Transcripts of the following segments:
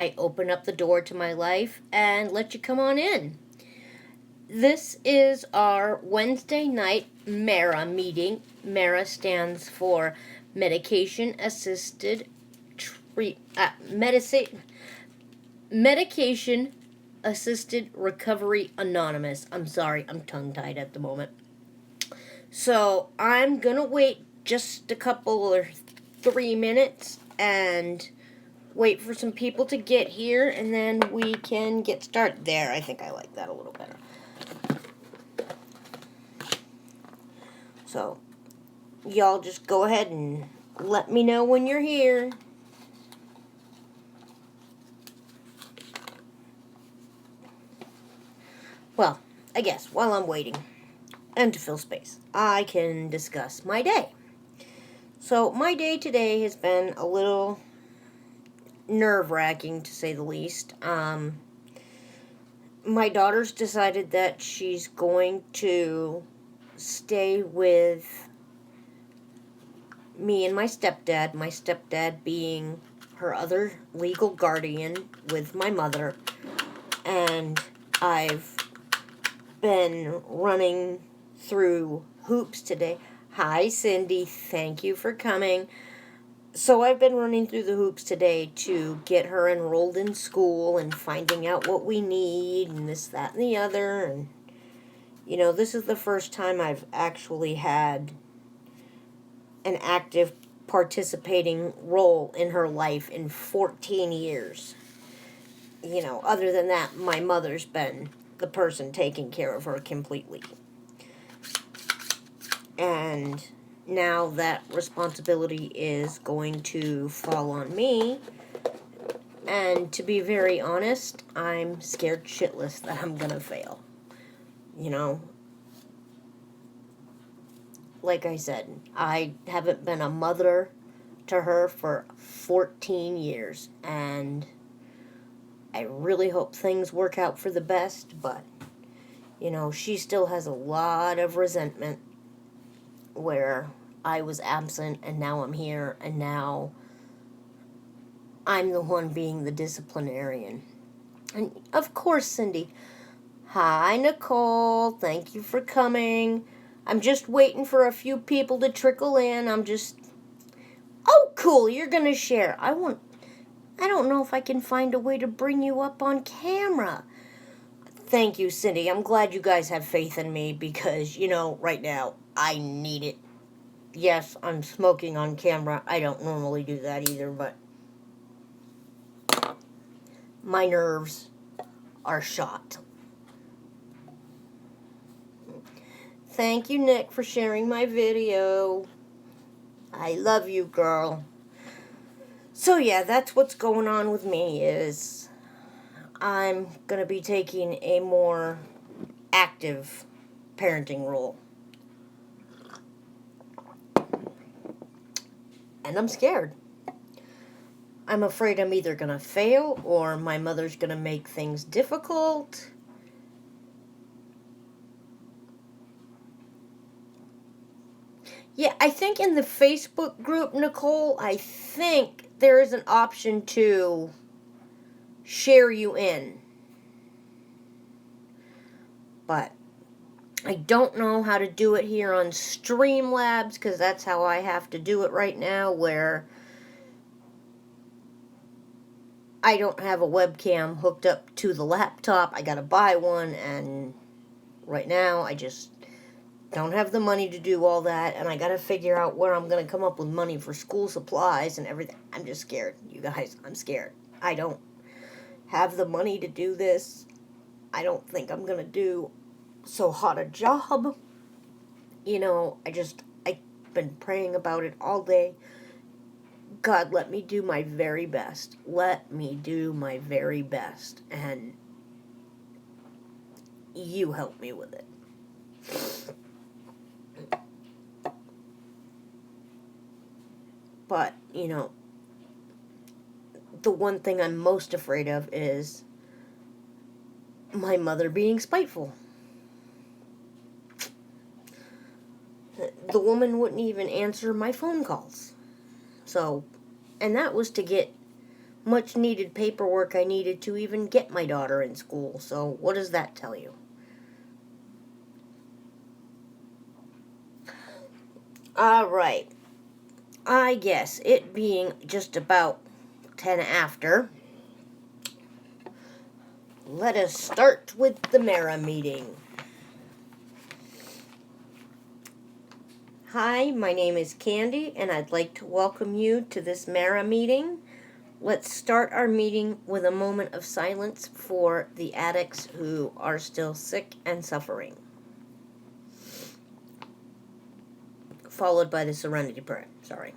I open up the door to my life and let you come on in. This is our Wednesday night MARA meeting. MARA stands for Medication Assisted Medication Assisted Recovery Anonymous. I'm sorry, I'm tongue tied at the moment. So I'm gonna wait just a couple or 3 minutes and wait for some people to get here, and then we can get started. There, I think I like that a little better. So, y'all just go ahead and let me know when you're here. Well, I guess while I'm waiting, and to fill space, I can discuss my day. So, my day today has been a little nerve-wracking, to say the least. My daughter's decided that she's going to stay with me and my stepdad being her other legal guardian with my mother, and I've been running through hoops today. Hi, Cindy, thank you for coming. So I've been running through the hoops today to get her enrolled in school and finding out what we need and this, that, and the other. And, this is the first time I've actually had an active participating role in her life in 14 years. Other than that, my mother's been the person taking care of her completely. And now that responsibility is going to fall on me. And to be very honest, I'm scared shitless that I'm gonna fail. Like I said, I haven't been a mother to her for 14 years, and I really hope things work out for the best, but, she still has a lot of resentment where I was absent and now I'm here and now I'm the one being the disciplinarian. And of course, Cindy. Hi, Nicole. Thank you for coming. I'm just waiting for a few people to trickle in. Oh, cool. You're going to share. I don't know if I can find a way to bring you up on camera. Thank you, Cindy. I'm glad you guys have faith in me because, right now, I need it. Yes, I'm smoking on camera. I don't normally do that either, but my nerves are shot. Thank you, Nick, for sharing my video. I love you, girl. So yeah, that's what's going on with me is I'm going to be taking a more active parenting role. And I'm scared. I'm afraid I'm either going to fail or my mother's going to make things difficult. Yeah, I think in the Facebook group, Nicole, I think there is an option to share you in. But I don't know how to do it here on Streamlabs because that's how I have to do it right now, where I don't have a webcam hooked up to the laptop. I gotta buy one, and right now I just don't have the money to do all that, and I gotta figure out where I'm gonna come up with money for school supplies and everything. I'm just scared, you guys. I'm scared. I don't have the money to do this. I don't think I'm gonna do so hot a job. I've been praying about it all day. God, let me do my very best. Let me do my very best. And you help me with it. But, the one thing I'm most afraid of is my mother being spiteful. The woman wouldn't even answer my phone calls. So, and that was to get much needed paperwork I needed to even get my daughter in school. So what does that tell you? Alright. I guess it being just about 10 after, let us start with the Mara meeting. Hi, my name is Candy, and I'd like to welcome you to this Mara meeting. Let's start our meeting with a moment of silence for the addicts who are still sick and suffering, followed by the Serenity Prayer. Sorry.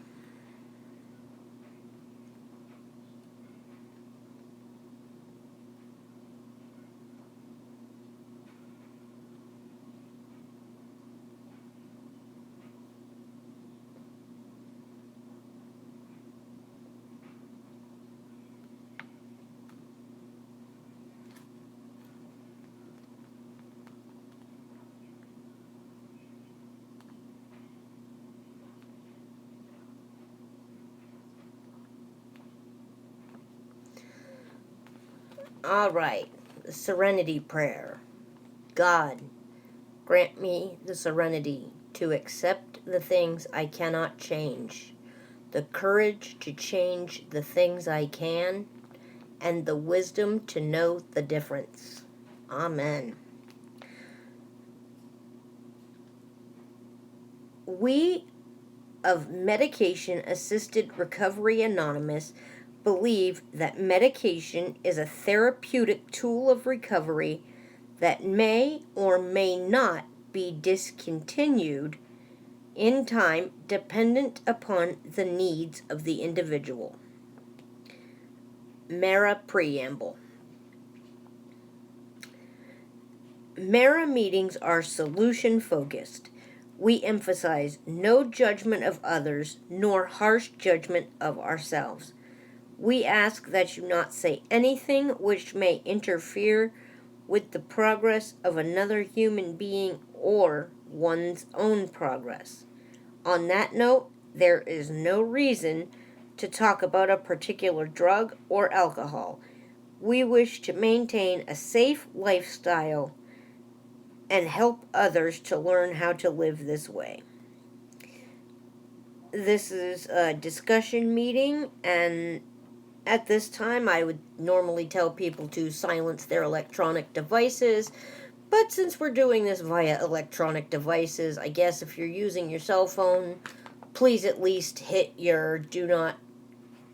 Alright, the Serenity Prayer. God, grant me the serenity to accept the things I cannot change, the courage to change the things I can, and the wisdom to know the difference. Amen. We of Medication Assisted Recovery Anonymous believe that medication is a therapeutic tool of recovery that may or may not be discontinued in time dependent upon the needs of the individual. Mara Preamble. Mara meetings are solution-focused. We emphasize no judgment of others, nor harsh judgment of ourselves. We ask that you not say anything which may interfere with the progress of another human being or one's own progress. On that note, there is no reason to talk about a particular drug or alcohol. We wish to maintain a safe lifestyle and help others to learn how to live this way. This is a discussion meeting, and at this time I would normally tell people to silence their electronic devices, but since we're doing this via electronic devices, I guess if you're using your cell phone, please at least hit your do not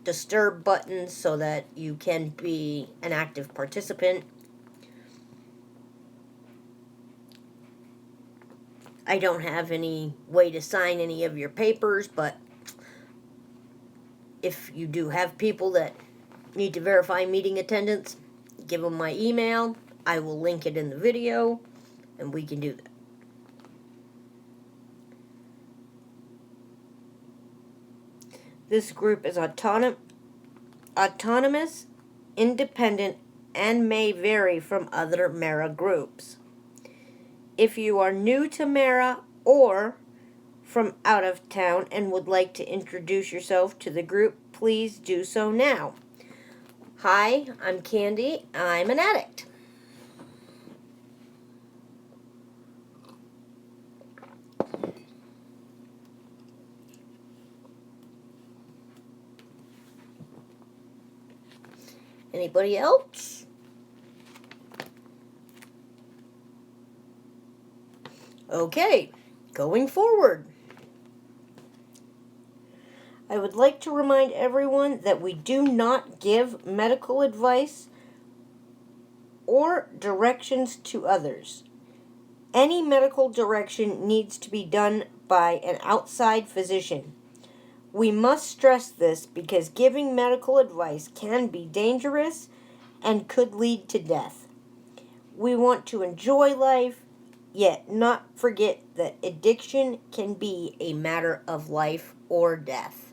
disturb button so that you can be an active participant. I don't have any way to sign any of your papers, but if you do have people that need to verify meeting attendance, give them my email. I will link it in the video, and we can do that. This group is autonomous, independent, and may vary from other Mara groups. If you are new to Mara or from out of town and would like to introduce yourself to the group, please do so now. Hi, I'm Candy. I'm an addict. Anybody else? Okay, going forward. I would like to remind everyone that we do not give medical advice or directions to others. Any medical direction needs to be done by an outside physician. We must stress this because giving medical advice can be dangerous and could lead to death. We want to enjoy life, yet not forget that addiction can be a matter of life or death.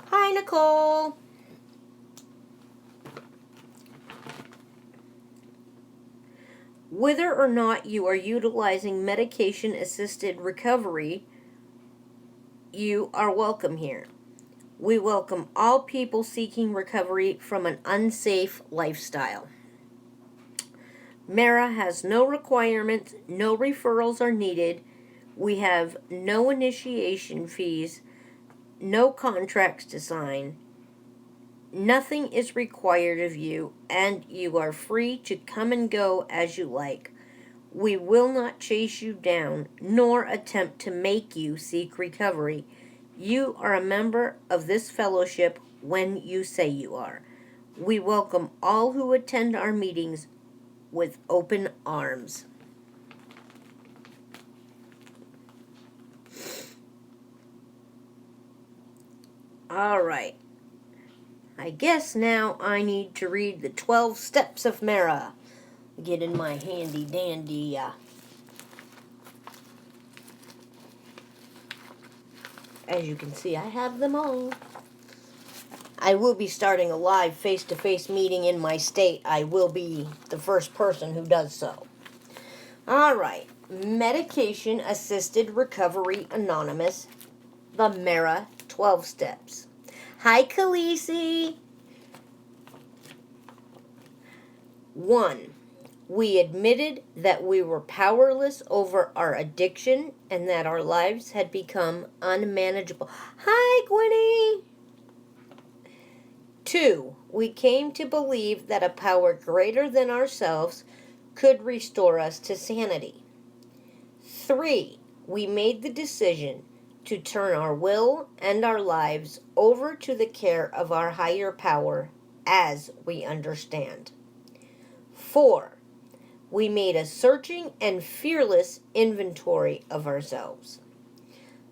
Hi, Nicole. Whether or not you are utilizing medication-assisted recovery, you are welcome here. We welcome all people seeking recovery from an unsafe lifestyle. Mara has no requirements, no referrals are needed. We have no initiation fees, no contracts to sign. Nothing is required of you, and you are free to come and go as you like. We will not chase you down, nor attempt to make you seek recovery. You are a member of this fellowship when you say you are. We welcome all who attend our meetings with open arms. All right. I guess now I need to read the 12 Steps of Mara. Get in my handy dandy as you can see, I have them all. I will be starting a live face-to-face meeting in my state. I will be the first person who does so. All right. Medication Assisted Recovery Anonymous, the Mara 12 Steps. Hi, Khaleesi. 1. We admitted that we were powerless over our addiction and that our lives had become unmanageable. Hi, Gwenny. 2. We came to believe that a power greater than ourselves could restore us to sanity. 3. We made the decision to turn our will and our lives over to the care of our higher power as we understand. 4. We made a searching and fearless inventory of ourselves.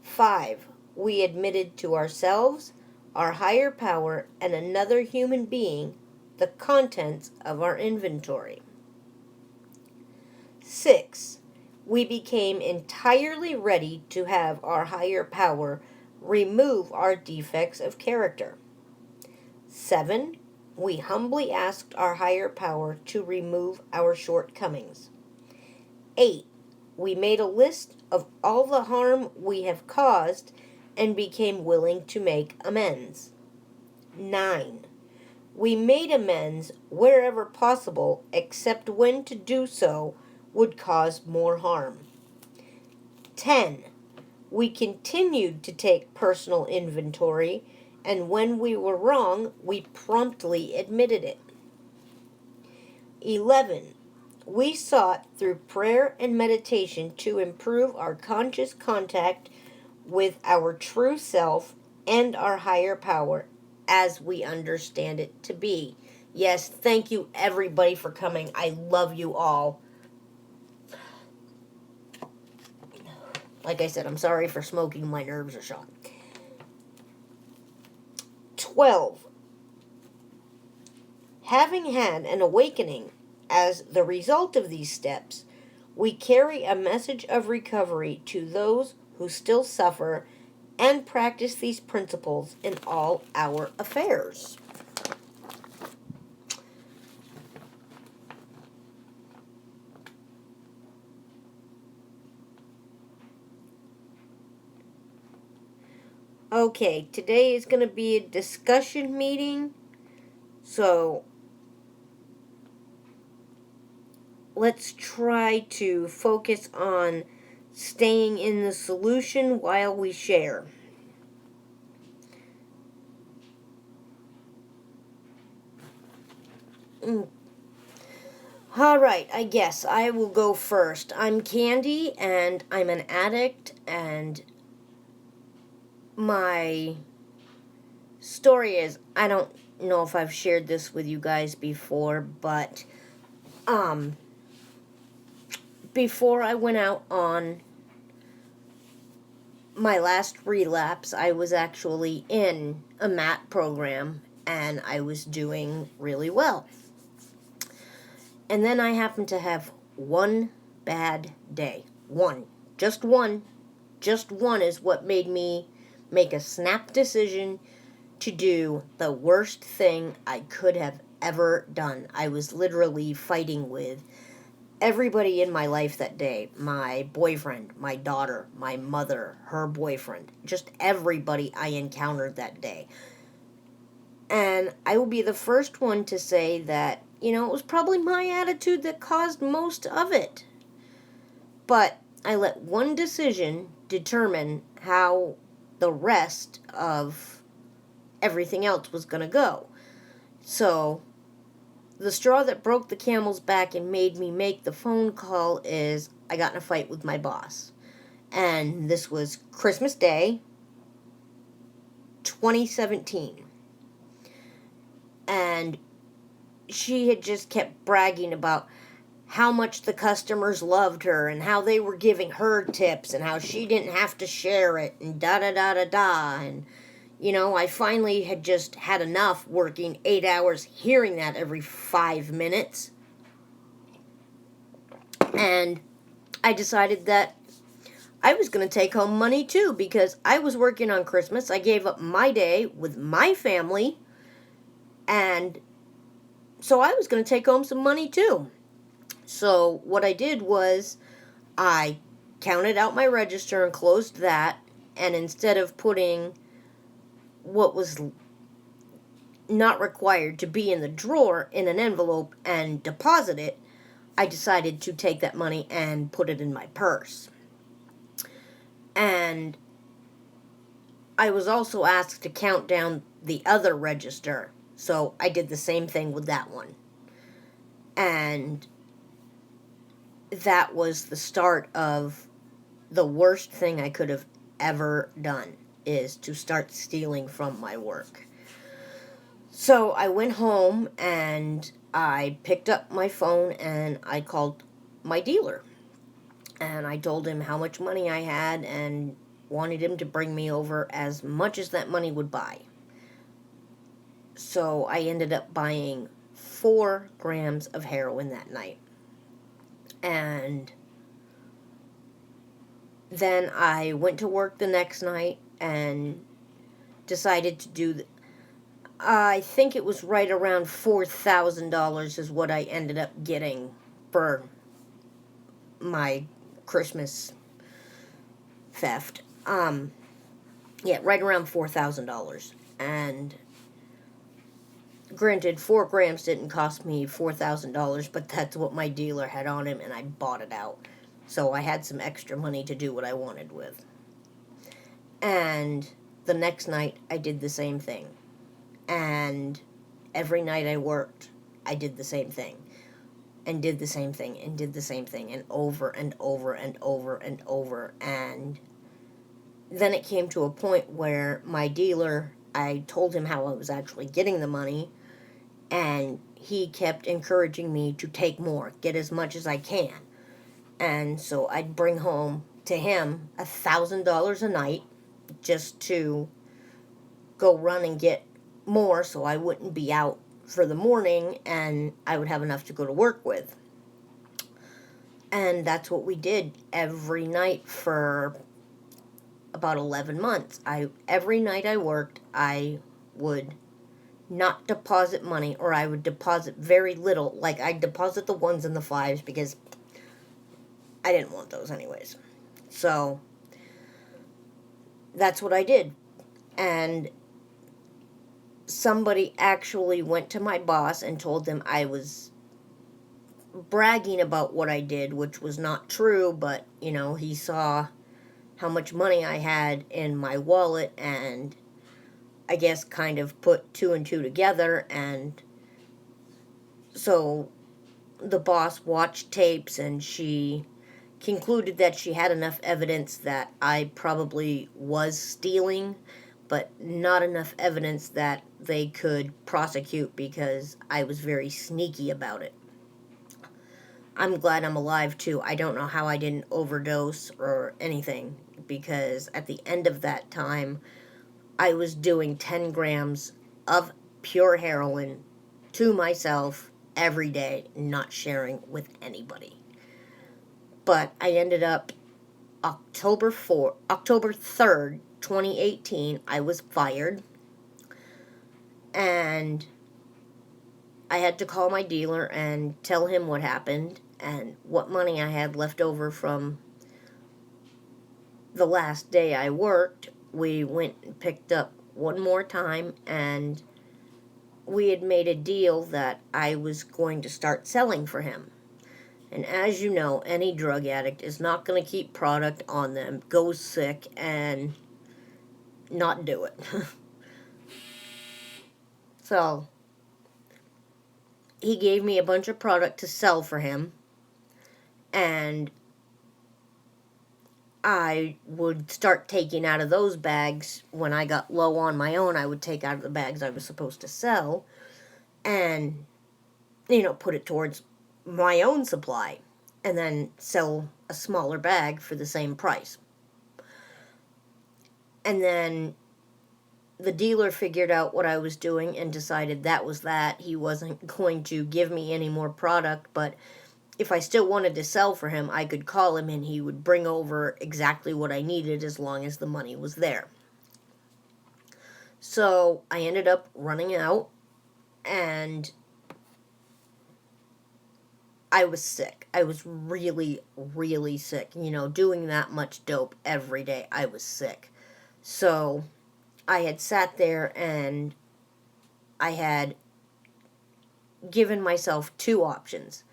5. We admitted to ourselves, our higher power, and another human being the contents of our inventory. 6. We became entirely ready to have our higher power remove our defects of character. 7. We humbly asked our higher power to remove our shortcomings. 8. We made a list of all the harm we have caused and became willing to make amends. 9. We made amends wherever possible, except when to do so would cause more harm. 10. We continued to take personal inventory, and when we were wrong, we promptly admitted it. 11. We sought through prayer and meditation to improve our conscious contact with our true self and our higher power as we understand it to be. Yes, thank you everybody for coming. I love you all. Like I said, I'm sorry for smoking. My nerves are shot. 12. Having had an awakening as the result of these steps, we carry a message of recovery to those who still suffer and practice these principles in all our affairs. Okay, today is going to be a discussion meeting, so let's try to focus on staying in the solution while we share. Alright, I guess I will go first. I'm Candy, and I'm an addict, and my story is, I don't know if I've shared this with you guys before, but before I went out on my last relapse, I was actually in a MAT program, and I was doing really well. And then I happened to have one bad day. One. Just one. Just one is what made me make a snap decision to do the worst thing I could have ever done. I was literally fighting with everybody in my life that day, my boyfriend, my daughter, my mother, her boyfriend, just everybody I encountered that day. And I will be the first one to say that, it was probably my attitude that caused most of it. But I let one decision determine how the rest of everything else was going to go. So, the straw that broke the camel's back and made me make the phone call is I got in a fight with my boss. And this was Christmas Day, 2017. And she had just kept bragging about how much the customers loved her and how they were giving her tips and how she didn't have to share it and da-da-da-da-da. And, I finally had just had enough working 8 hours hearing that every 5 minutes. And I decided that I was going to take home money too, because I was working on Christmas. I gave up my day with my family, and so I was going to take home some money too. So what I did was I counted out my register and closed that, and instead of putting what was not required to be in the drawer in an envelope and deposit it, I decided to take that money and put it in my purse. And I was also asked to count down the other register, so I did the same thing with that one. And that was the start of the worst thing I could have ever done, is to start stealing from my work. So I went home and I picked up my phone and I called my dealer. And I told him how much money I had and wanted him to bring me over as much as that money would buy. So I ended up buying 4 grams of heroin that night. And then I went to work the next night and decided to do I think it was right around $4,000 is what I ended up getting for my Christmas theft. Right around $4,000. And granted, 4 grams didn't cost me $4,000, but that's what my dealer had on him, and I bought it out. So I had some extra money to do what I wanted with. And the next night, I did the same thing. And every night I worked, I did the same thing. And did the same thing, and did the same thing, and over and over and over and over. And then it came to a point where my dealer, I told him how I was actually getting the money, and he kept encouraging me to take more, get as much as I can. And so I'd bring home to him $1,000 a night just to go run and get more so I wouldn't be out for the morning and I would have enough to go to work with. And that's what we did every night for about 11 months. Every night I worked, I would not deposit money, or I would deposit very little. Like, I'd deposit the 1s and the 5s because I didn't want those anyways. So that's what I did. And somebody actually went to my boss and told them I was bragging about what I did, which was not true, but, he saw how much money I had in my wallet and I guess kind of put 2 and 2 together. And so the boss watched tapes and she concluded that she had enough evidence that I probably was stealing, but not enough evidence that they could prosecute because I was very sneaky about it. I'm glad I'm alive too. I don't know how I didn't overdose or anything, because at the end of that time, I was doing 10 grams of pure heroin to myself every day, not sharing with anybody. But I ended up October 3rd, 2018, I was fired. And I had to call my dealer and tell him what happened. and what money I had left over from the last day I worked, we went and picked up one more time, and we had made a deal that I was going to start selling for him. And as you know, any drug addict is not going to keep product on them, go sick, and not do it. So, he gave me a bunch of product to sell for him, and I would start taking out of those bags. When I got low on my own, I would take out of the bags I was supposed to sell and, put it towards my own supply, and then sell a smaller bag for the same price. And then the dealer figured out what I was doing and decided that was that. He wasn't going to give me any more product, but if I still wanted to sell for him, I could call him and he would bring over exactly what I needed as long as the money was there. So I ended up running out, and I was sick. I was really, really sick. Doing that much dope every day, I was sick. So I had sat there and I had given myself two options.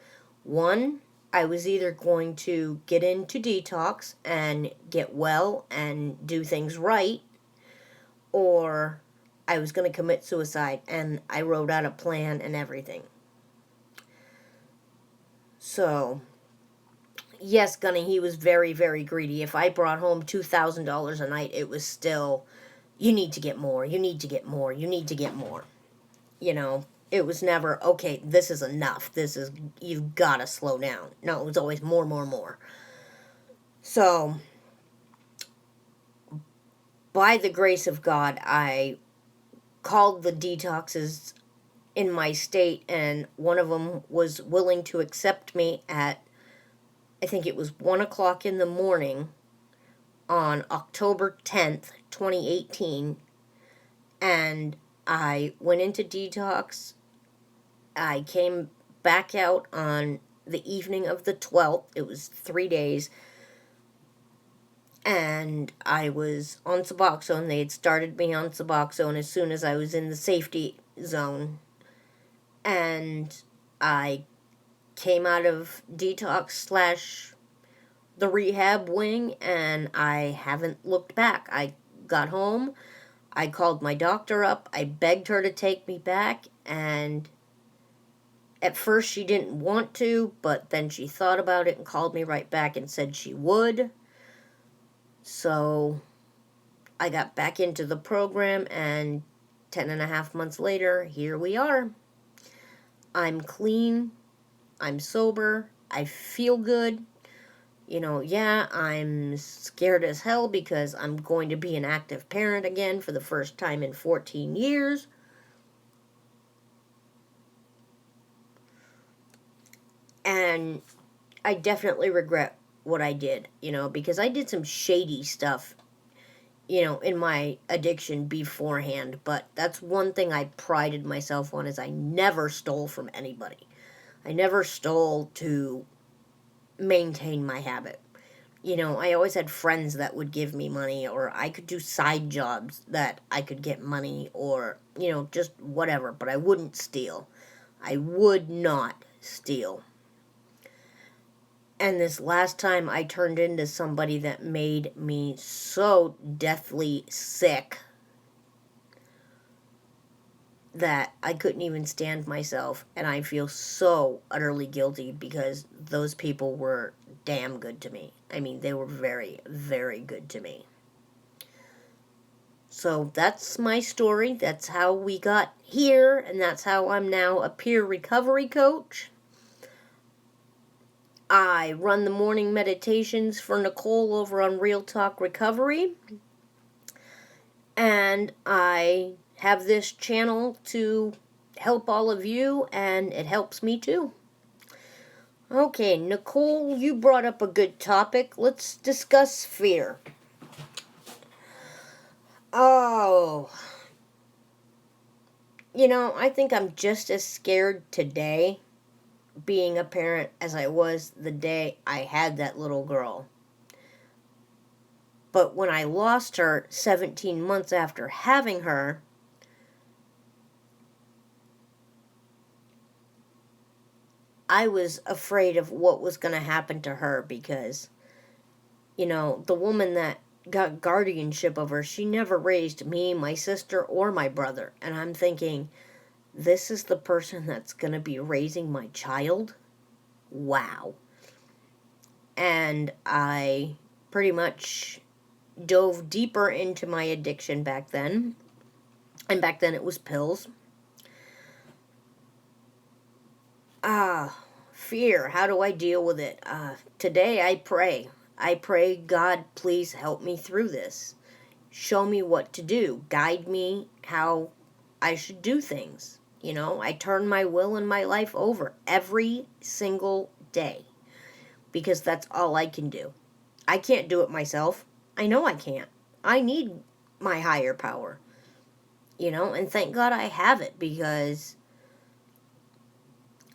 One, I was either going to get into detox and get well and do things right, or I was going to commit suicide, and I wrote out a plan and everything. So, yes, Gunny, he was very, very greedy. If I brought home $2,000 a night, it was still, you need to get more, you need to get more, you need to get more. It was never, okay, this is enough. You've got to slow down. No, it was always more, more, more. So, by the grace of God, I called the detoxes in my state, and one of them was willing to accept me at, I think it was 1 o'clock in the morning on October 10th, 2018, and I went into detox. I came back out on the evening of the 12th. It was 3 days. And I was on Suboxone. They had started me on Suboxone as soon as I was in the safety zone. And I came out of detox / the rehab wing, and I haven't looked back. I got home. I called my doctor up. I begged her to take me back, and at first she didn't want to, but then she thought about it and called me right back and said she would. So I got back into the program, and 10.5 months later, here we are. I'm clean. I'm sober. I feel good. I'm scared as hell because I'm going to be an active parent again for the first time in 14 years. And I definitely regret what I did, because I did some shady stuff, in my addiction beforehand. But that's one thing I prided myself on, is I never stole from anybody. I never stole to maintain my habit. I always had friends that would give me money, or I could do side jobs that I could get money, or, just whatever. But I wouldn't steal. I would not steal. And this last time I turned into somebody that made me so deathly sick that I couldn't even stand myself. And I feel so utterly guilty because those people were damn good to me. I mean, they were very, very good to me. So that's my story. That's how we got here. And that's how I'm now a peer recovery coach. I run the morning meditations for Nicole over on Real Talk Recovery. And I have this channel to help all of you, and it helps me too. Okay, Nicole, you brought up a good topic. Let's discuss fear. Oh. I think I'm just as scared today being a parent as I was the day I had that little girl. But when I lost her 17 months after having her, I was afraid of what was going to happen to her because, the woman that got guardianship of her, she never raised me, my sister, or my brother. And I'm thinking, this is the person that's going to be raising my child? Wow. And I pretty much dove deeper into my addiction back then. And back then it was pills. Fear. How do I deal with it? Today I pray. I pray, God, please help me through this. Show me what to do. Guide me how I should do things. I turn my will and my life over every single day because that's all I can do. I can't do it myself. I know I can't. I need my higher power. And thank God I have it because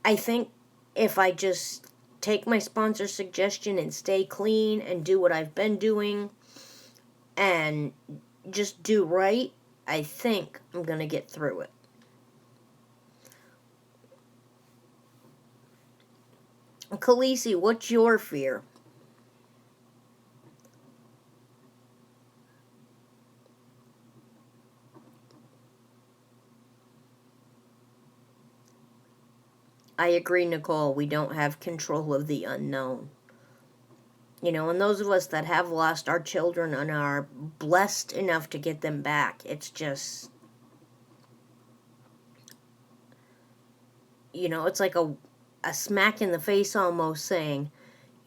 I think if I just take my sponsor's suggestion and stay clean and do what I've been doing and just do right, I think I'm going to get through it. Khaleesi, what's your fear? I agree, Nicole. We don't have control of the unknown. And those of us that have lost our children and are blessed enough to get them back, it's just, it's like a smack in the face almost saying,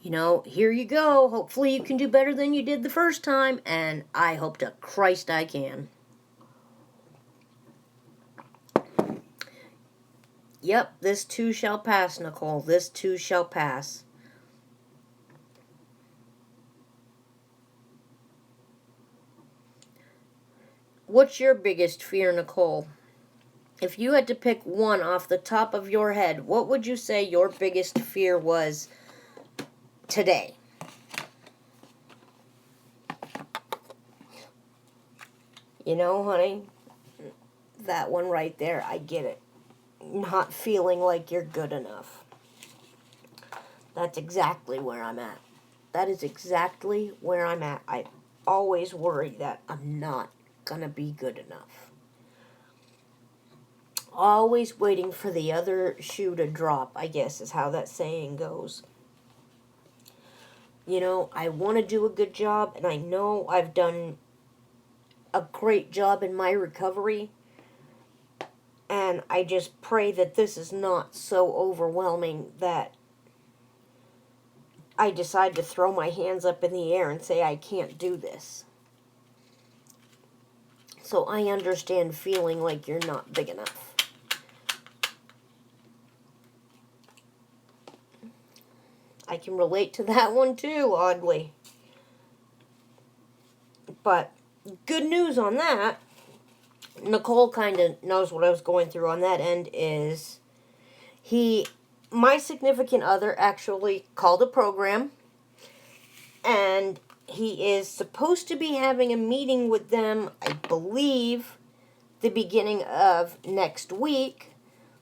here you go. Hopefully you can do better than you did the first time. And I hope to Christ I can. Yep, this too shall pass, Nicole. This too shall pass. What's your biggest fear, Nicole? If you had to pick one off the top of your head, what would you say your biggest fear was today? Honey, that one right there, I get it. Not feeling like you're good enough. That's exactly where I'm at. That is exactly where I'm at. I always worry that I'm not gonna be good enough. Always waiting for the other shoe to drop, I guess is how that saying goes. I want to do a good job, and I know I've done a great job in my recovery. And I just pray that this is not so overwhelming that I decide to throw my hands up in the air and say I can't do this. So I understand feeling like you're not big enough. I can relate to that one too, oddly. But good news on that, Nicole kind of knows what I was going through on that end, is my significant other actually called a program, and he is supposed to be having a meeting with them, I believe, the beginning of next week,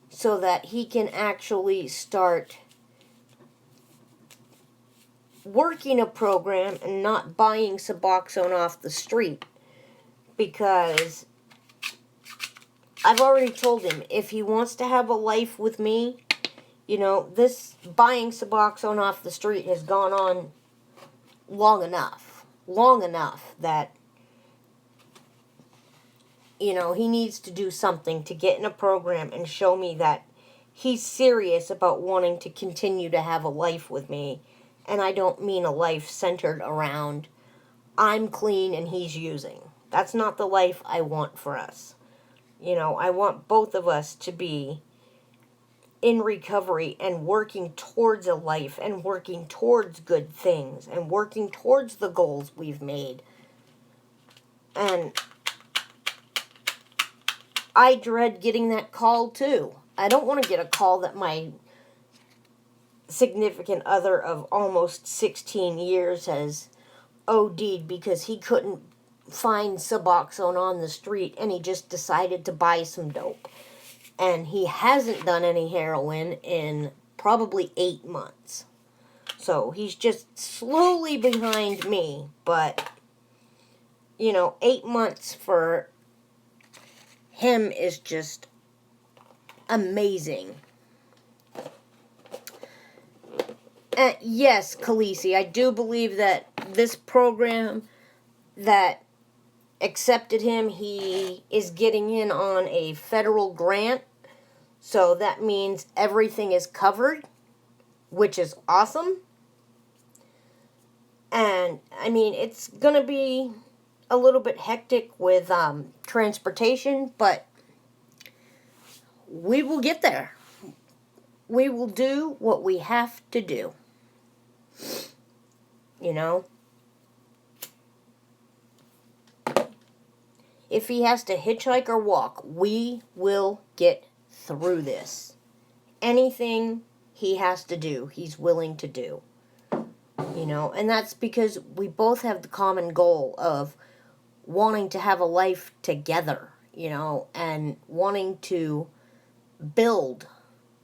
so that he can actually start working a program and not buying Suboxone off the street. Because I've already told him, if he wants to have a life with me, this buying Suboxone off the street has gone on long enough that, he needs to do something to get in a program and show me that he's serious about wanting to continue to have a life with me. And I don't mean a life centered around I'm clean and he's using. That's not the life I want for us. I want both of us to be in recovery and working towards a life and working towards good things and working towards the goals we've made. And I dread getting that call too. I don't want to get a call that my significant other of almost 16 years has OD'd because he couldn't find Suboxone on the street and he just decided to buy some dope. And he hasn't done any heroin in probably 8 months. So he's just slowly behind me, but 8 months for him is just amazing. Yes, Khaleesi, I do believe that this program that accepted him, he is getting in on a federal grant. So that means everything is covered, which is awesome. And, I mean, it's going to be a little bit hectic with transportation, but we will get there. We will do what we have to do. If he has to hitchhike or walk, we will get through this. Anything he has to do, he's willing to do. And that's because we both have the common goal of wanting to have a life together, and wanting to build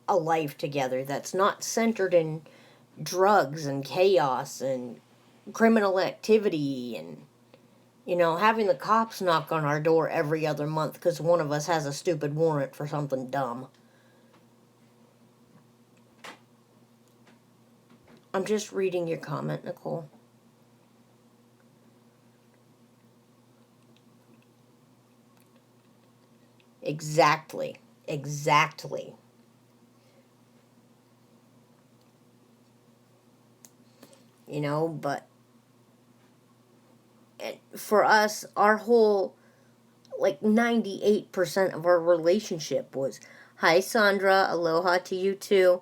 a life together that's not centered in drugs and chaos and criminal activity and, having the cops knock on our door every other month because one of us has a stupid warrant for something dumb. I'm just reading your comment, Nicole. Exactly. But for us, our whole, 98% of our relationship was, hi Sandra, aloha to you too.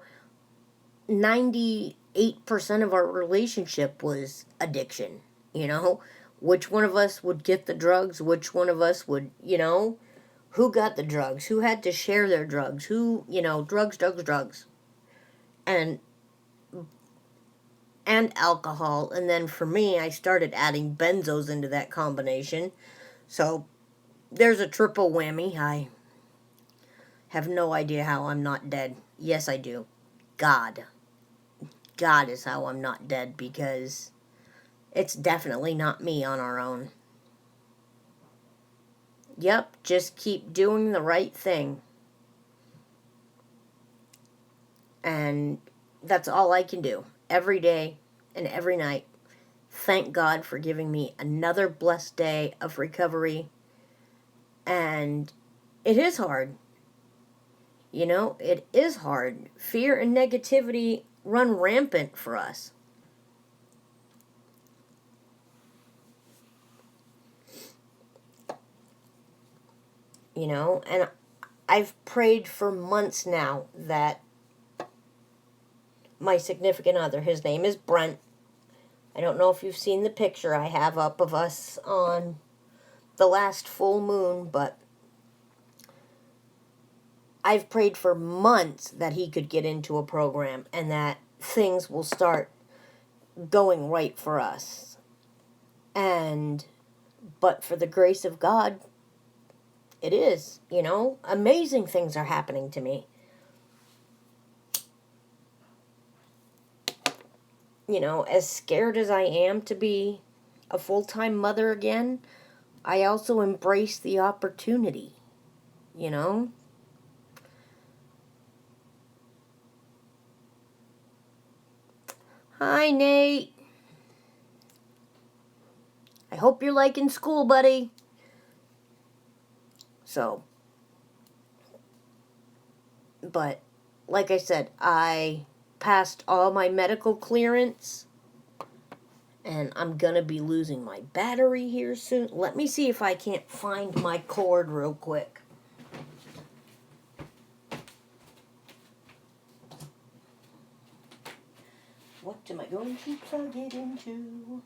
98% of our relationship was addiction, Which one of us would get the drugs, which one of us would, who got the drugs, who had to share their drugs, who, drugs. And alcohol. And then for me, I started adding benzos into that combination. So there's a triple whammy. I have no idea how I'm not dead. Yes, I do. God is how I'm not dead, because it's definitely not me on our own. Yep, just keep doing the right thing. And that's all I can do. Every day and every night. Thank God for giving me another blessed day of recovery. And it is hard. It is hard. Fear and negativity run rampant for us. And I've prayed for months now that my significant other, his name is Brent. I don't know if you've seen the picture I have up of us on the last full moon, but I've prayed for months that he could get into a program and that things will start going right for us. But for the grace of God, it is, amazing things are happening to me. As scared as I am to be a full-time mother again, I also embrace the opportunity, Hi, Nate. I hope you're liking school, buddy. So, but, like I said, I passed all my medical clearance, and I'm gonna be losing my battery here soon. Let me see if I can't find my cord real quick. What am I going to plug it into?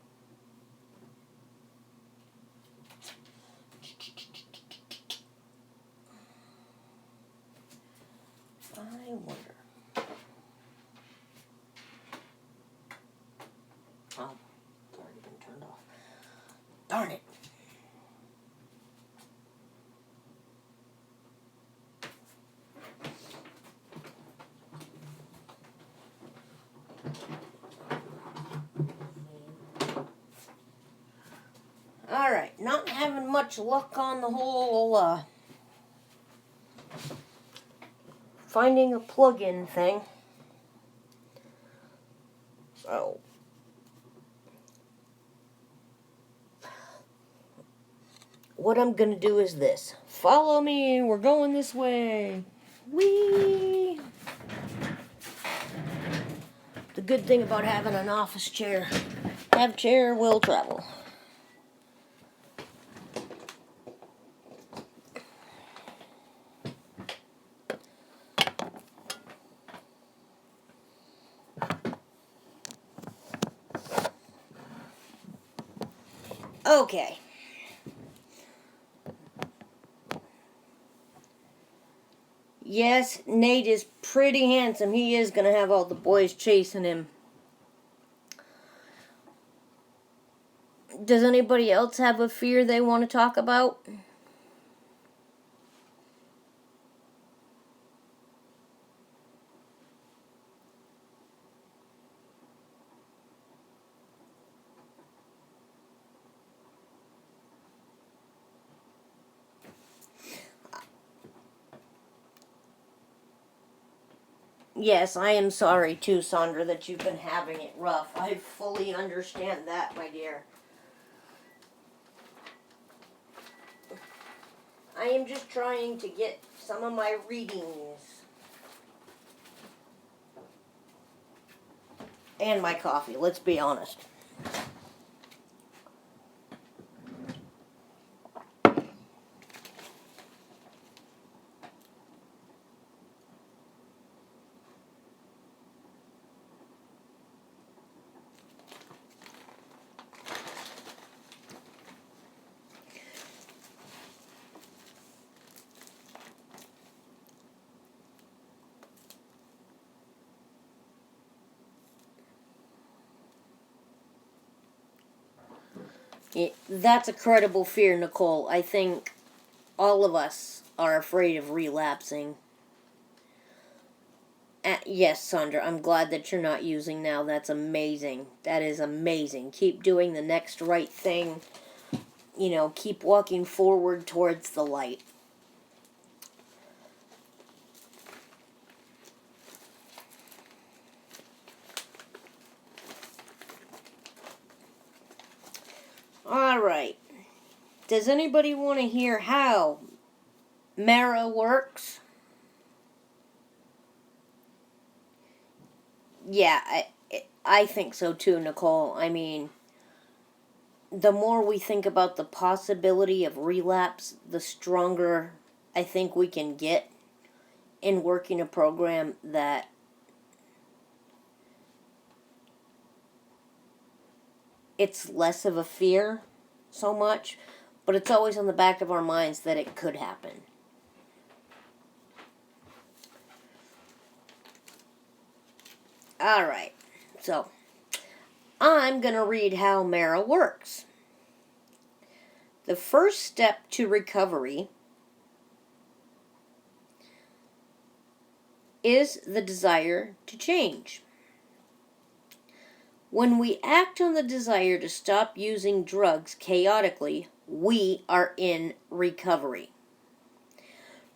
I wonder. Darn it. Alright, not having much luck on the whole, finding a plug-in thing. So, what I'm gonna do is this. Follow me, we're going this way. Whee! The good thing about having an office chair, have chair will travel. Okay. Yes, Nate is pretty handsome. He is going to have all the boys chasing him. Does anybody else have a fear they want to talk about? Yes, I am sorry too, Sandra, that you've been having it rough. I fully understand that, my dear. I am just trying to get some of my readings and my coffee, let's be honest. That's a credible fear, Nicole. I think all of us are afraid of relapsing. Yes, Sandra, I'm glad that you're not using now. That's amazing. That is amazing. Keep doing the next right thing. You know, keep walking forward towards the light. Alright. Does anybody want to hear how Mara works? Yeah, I think so too, Nicole. I mean, the more we think about the possibility of relapse, the stronger I think we can get in working a program that it's less of a fear so much, but it's always on the back of our minds that it could happen. Alright, so I'm going to read how Mara works. The first step to recovery is the desire to change. When we act on the desire to stop using drugs chaotically, we are in recovery.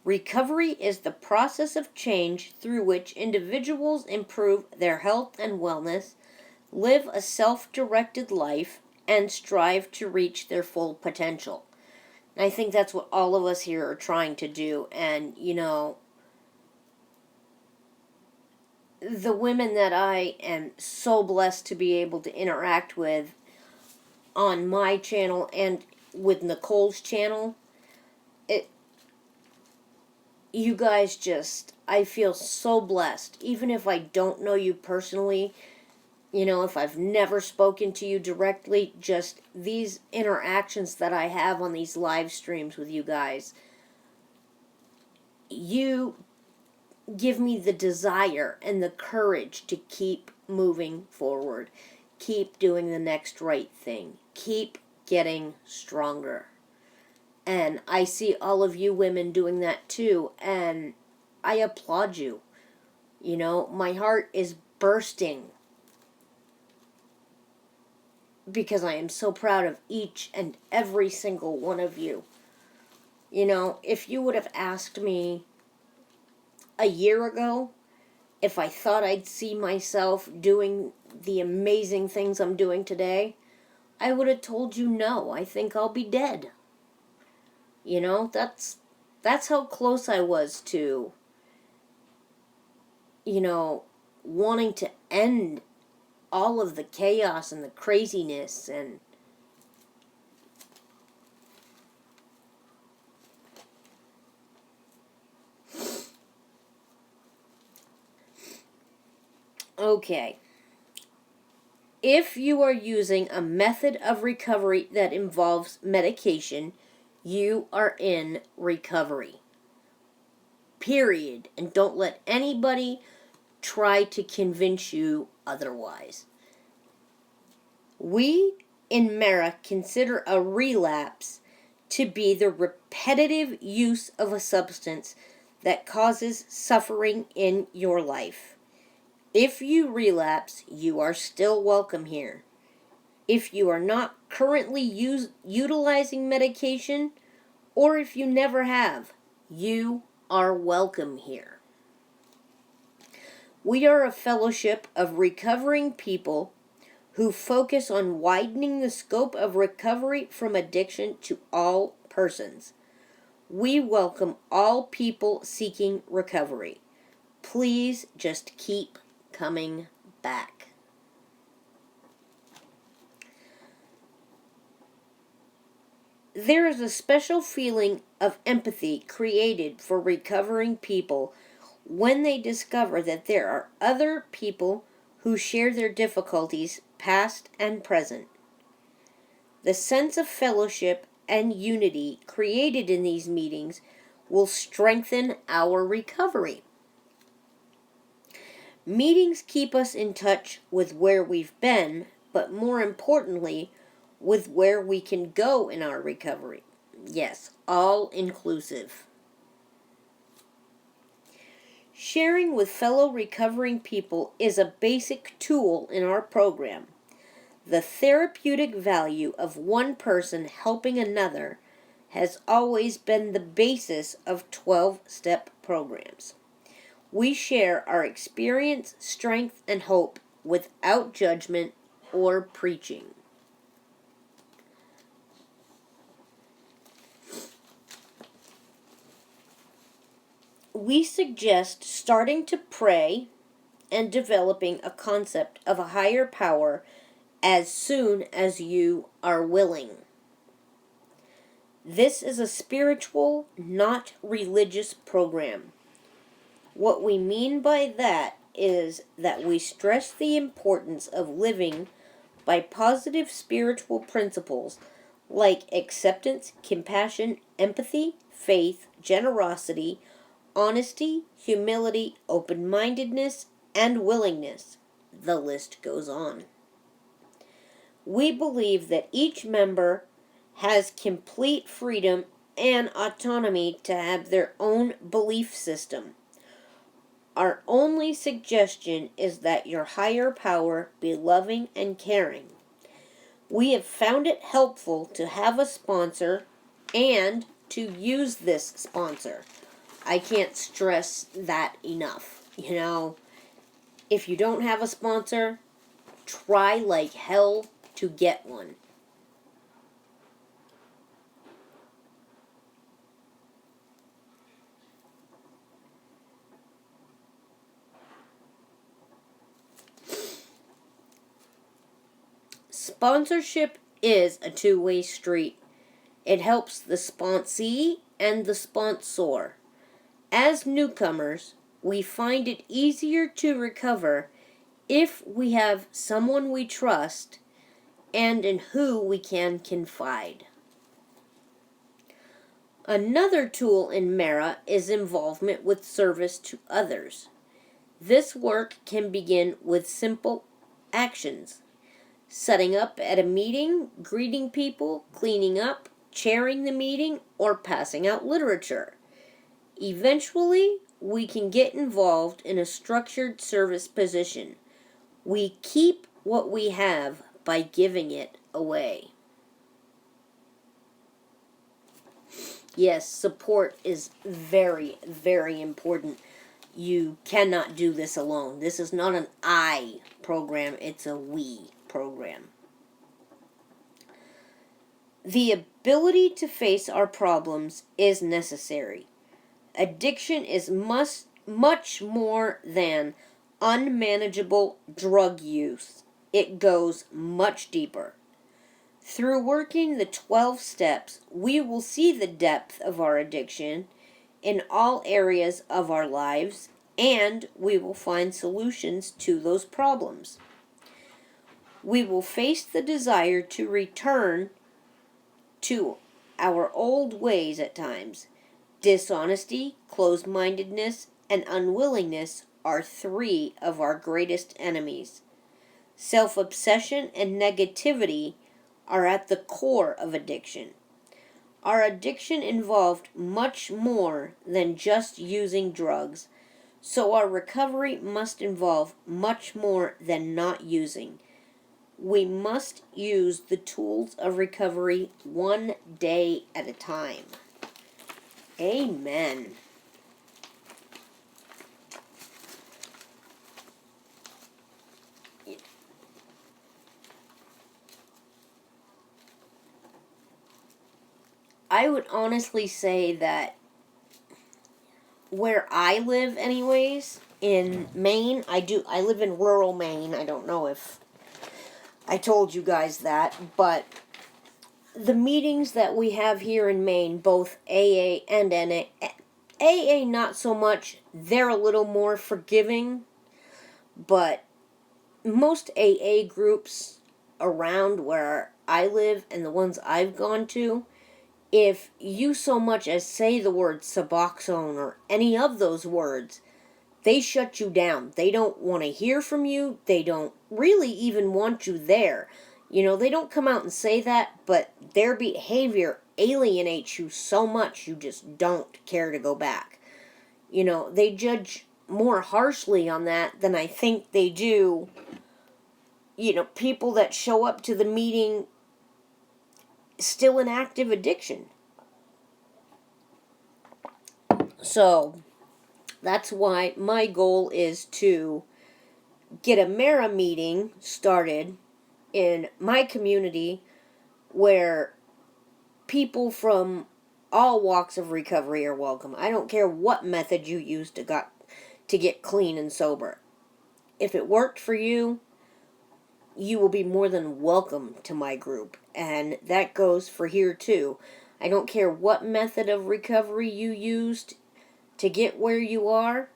Recovery is the process of change through which individuals improve their health and wellness, live a self-directed life, and strive to reach their full potential. And I think that's what all of us here are trying to do. And, you know, the women that I am so blessed to be able to interact with on my channel and with Nicole's channel, you guys just, I feel so blessed. Even if I don't know you personally, you know, if I've never spoken to you directly, just these interactions that I have on these live streams with you guys, you give me the desire and the courage to keep moving forward. Keep doing the next right thing. Keep getting stronger. And I see all of you women doing that too, and I applaud you. You know, my heart is bursting because I am so proud of each and every single one of you. You know, if you would have asked me a year ago if I thought I'd see myself doing the amazing things I'm doing today, I would have told you no, I think I'll be dead. You know, that's how close I was to, you know, wanting to end all of the chaos and the craziness. And okay, if you are using a method of recovery that involves medication, you are in recovery. Period. And don't let anybody try to convince you otherwise. We in Mara consider a relapse to be the repetitive use of a substance that causes suffering in your life. If you relapse, you are still welcome here. If you are not currently utilizing medication, or if you never have, you are welcome here. We are a fellowship of recovering people who focus on widening the scope of recovery from addiction to all persons. We welcome all people seeking recovery. Please just keep coming back. There is a special feeling of empathy created for recovering people when they discover that there are other people who share their difficulties, past and present. The sense of fellowship and unity created in these meetings will strengthen our recovery. Meetings keep us in touch with where we've been, but more importantly, with where we can go in our recovery. Yes, all inclusive. Sharing with fellow recovering people is a basic tool in our program. The therapeutic value of one person helping another has always been the basis of 12-step programs. We share our experience, strength, and hope without judgment or preaching. We suggest starting to pray and developing a concept of a higher power as soon as you are willing. This is a spiritual, not religious program. What we mean by that is that we stress the importance of living by positive spiritual principles like acceptance, compassion, empathy, faith, generosity, honesty, humility, open-mindedness, and willingness. The list goes on. We believe that each member has complete freedom and autonomy to have their own belief system. Our only suggestion is that your higher power be loving and caring. We have found it helpful to have a sponsor and to use this sponsor. I can't stress that enough. You know, if you don't have a sponsor, try like hell to get one. Sponsorship is a two-way street. It helps the sponsee and the sponsor. As newcomers, we find it easier to recover if we have someone we trust and in who we can confide. Another tool in Mara is involvement with service to others. This work can begin with simple actions. setting up at a meeting, greeting people, cleaning up, chairing the meeting, or passing out literature. Eventually, we can get involved in a structured service position. We keep what we have by giving it away. Yes, support is very, very important. You cannot do this alone. This is not an I program, it's a we program. The ability to face our problems is necessary. Addiction is much more than unmanageable drug use. It goes much deeper. Through working the 12 steps, we will see the depth of our addiction in all areas of our lives, and we will find solutions to those problems. We will face the desire to return to our old ways at times. Dishonesty, closed-mindedness, and unwillingness are 3 of our greatest enemies. Self-obsession and negativity are at the core of addiction. Our addiction involved much more than just using drugs, so our recovery must involve much more than not using. We must use the tools of recovery one day at a time. Amen. I would honestly say that where I live anyways, in Maine, I live in rural Maine. I don't know if I told you guys that, but the meetings that we have here in Maine, both AA and NA, AA not so much, they're a little more forgiving, but most AA groups around where I live and the ones I've gone to, if you so much as say the word Suboxone or any of those words, they shut you down. They don't want to hear from you. They don't really even want you there. You know, they don't come out and say that, but their behavior alienates you so much you just don't care to go back. You know, they judge more harshly on that than I think they do, you know, people that show up to the meeting still in active addiction. So, that's why my goal is to get a Mara meeting started in my community where people from all walks of recovery are welcome. I don't care what method you use to get clean and sober. If it worked for you, you will be more than welcome to my group. And that goes for here too. I don't care what method of recovery you used to get where you are,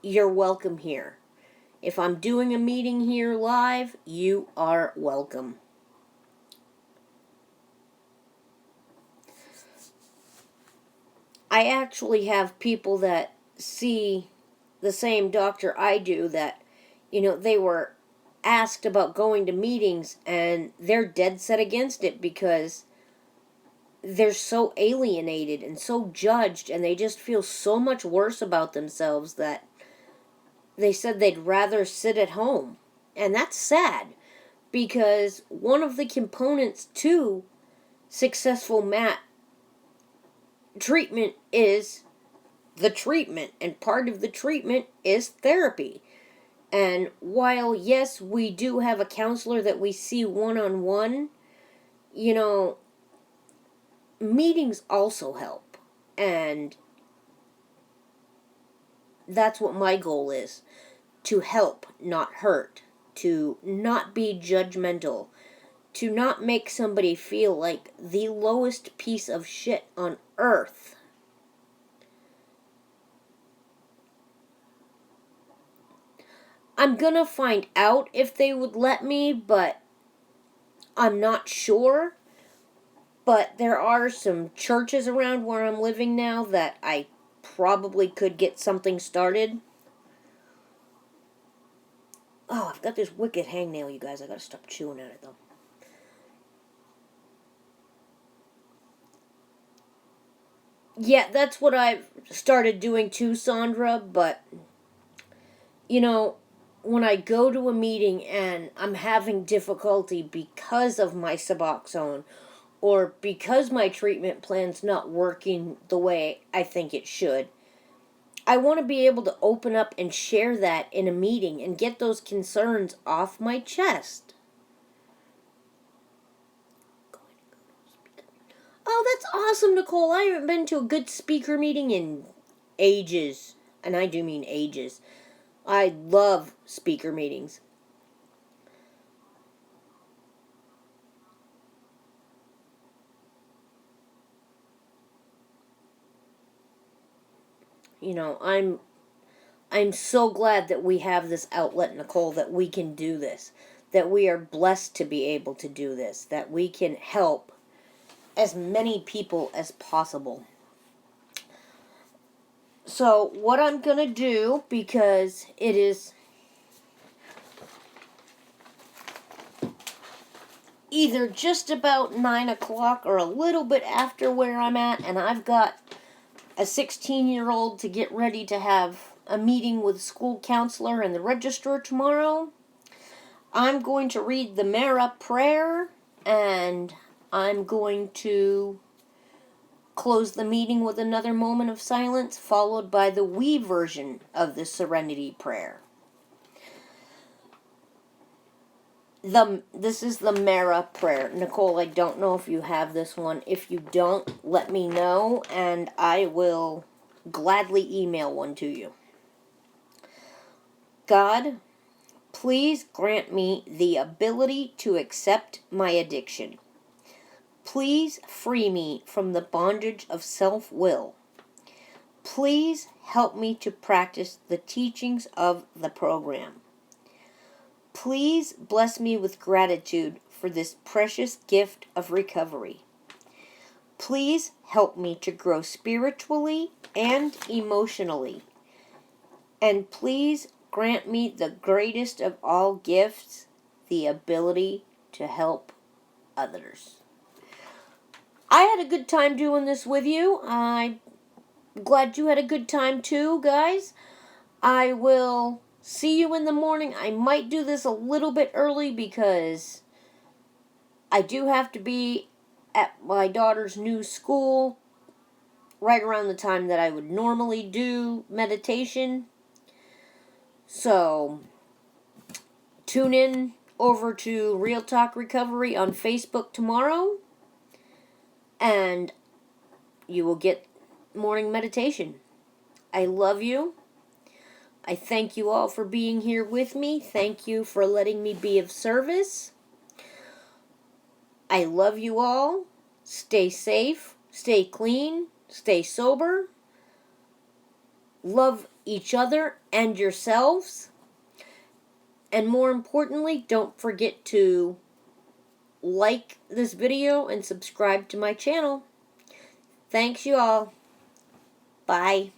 you're welcome here. If I'm doing a meeting here live, you are welcome. I actually have people that see the same doctor I do that, you know, they were asked about going to meetings and they're dead set against it because they're so alienated and so judged and they just feel so much worse about themselves that they said they'd rather sit at home. And that's sad because one of the components to successful MAT treatment is the treatment, and part of the treatment is therapy. And while, yes, we do have a counselor that we see one-on-one, you know, meetings also help. And that's what my goal is. To help, not hurt. To not be judgmental. To not make somebody feel like the lowest piece of shit on earth. I'm gonna find out if they would let me, but I'm not sure. But there are some churches around where I'm living now that I probably could get something started. Oh, I've got this wicked hangnail, you guys. I gotta stop chewing at it, though. Yeah, that's what I've started doing too, Sandra, but, you know, when I go to a meeting and I'm having difficulty because of my Suboxone, or because my treatment plan's not working the way I think it should, I want to be able to open up and share that in a meeting and get those concerns off my chest. Oh, that's awesome, Nicole. I haven't been to a good speaker meeting in ages. And I do mean ages. I love speaker meetings. You know, I'm so glad that we have this outlet, Nicole, that we can do this. That we are blessed to be able to do this. That we can help as many people as possible. So, what I'm going to do, because it is either just about 9 o'clock or a little bit after where I'm at, and I've got a 16-year-old to get ready to have a meeting with school counselor and the registrar tomorrow, I'm going to read the Mara prayer, and I'm going to close the meeting with another moment of silence, followed by the Wee version of the Serenity Prayer. This is the Mara prayer. Nicole, I don't know if you have this one. If you don't, let me know, and I will gladly email one to you. God, please grant me the ability to accept my addiction. Please free me from the bondage of self-will. Please help me to practice the teachings of the program. Please bless me with gratitude for this precious gift of recovery. Please help me to grow spiritually and emotionally. And please grant me the greatest of all gifts, the ability to help others. I had a good time doing this with you. I'm glad you had a good time too, guys. I will see you in the morning. I might do this a little bit early because I do have to be at my daughter's new school right around the time that I would normally do meditation. So, tune in over to Real Talk Recovery on Facebook tomorrow, and you will get morning meditation. I love you. I thank you all for being here with me. Thank you for letting me be of service. I love you all. Stay safe, stay clean, stay sober. Love each other and yourselves. And more importantly, don't forget to like this video and subscribe to my channel. Thanks you all. Bye.